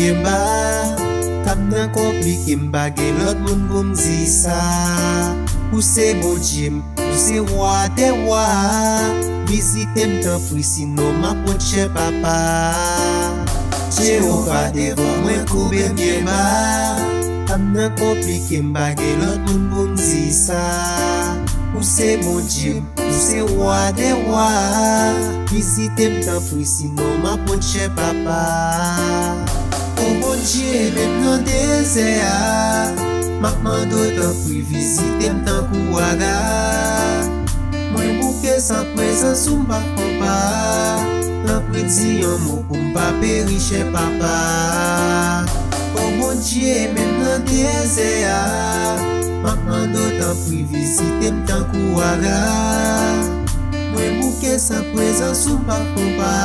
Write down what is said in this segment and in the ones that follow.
bien bas. Kam nan komplike m'bagay l'autre moun pou m'di ça. Ou c'est bon Dieu, ou c'est roi des rois. Visite m'tan pri sinon ma poche papa. Jéhovah devant moi koube bien bas. Kam nan komplike m'bagay l'autre moun pou m'di ça. Ou c'est bon Dieu, ou c'est roi des rois. Visite m'tan pri sinon ma poche papa. Oh mon Dieu, même dans le désert, m'a demandé de puis visiter m'tan kouaga. Moi bouquet sans présence ou m'pa papa. T'en prie un mot pour m'pa périr chez papa. Oh mon Dieu, même dans le désert, m'a demandé de puis visiter m'tan kouaga. Moi bouquet sans présence ou m'pa papa.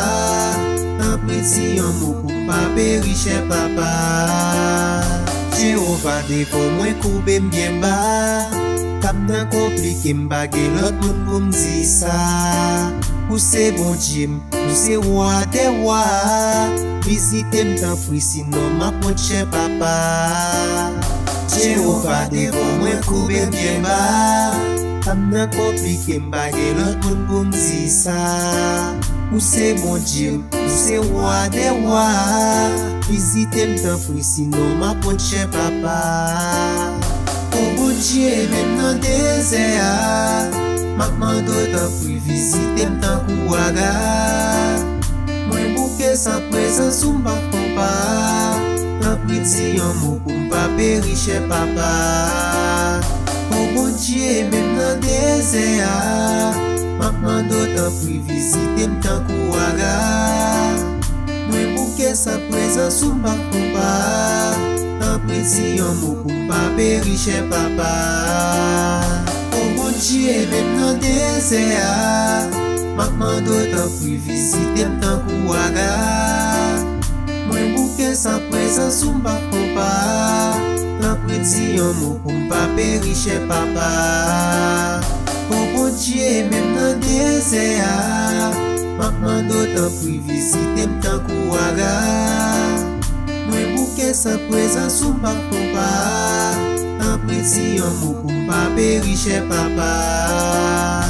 T'en prie un mot pour m'pa périr chez papa. Jéhovah devant moi koube bien bas. Kam nan komplike m'bagay l'autre moun pou m'di ça. Ou c'est bon Dieu, ou c'est roi des rois. Visite m'tan pri sinon ma poche papa. Jéhovah devant moi koube bien bas. Kam nan komplike m'bagay l'autre moun pou m'di ça. Ou c'est bon Dieu, ou c'est roi des rois. Visite m'tan pri sinon ma poche papa. Oh bon Dieu, même dans le désert, m'a demandé de puis visiter m'tan kouaga. Moi bouquet sans présence ou m'pa papa. T'en prie un mot pour m'pa périr chez papa. Oh bon Dieu, même dans le désert, m'a demandé de puis visiter m'tan kouaga. Moi bouquet sans présence ou m'pa papa. T'en prie un mot pour m'pa périr chez papa. Oh mon Dieu, même dans le désert, m'a demandé de puis visiter m'tan kouaga. Moi bouquet sans présence ou m'pa papa. T'en prie un mot pour m'pa périr chez papa. Oh mon Dieu, même dans le désert, m'a demandé de puis visiter m'tan kouaga. Moi bouquet sans présence ou m'pa papa. T'en prie un mot pour m'pa périr chez papa.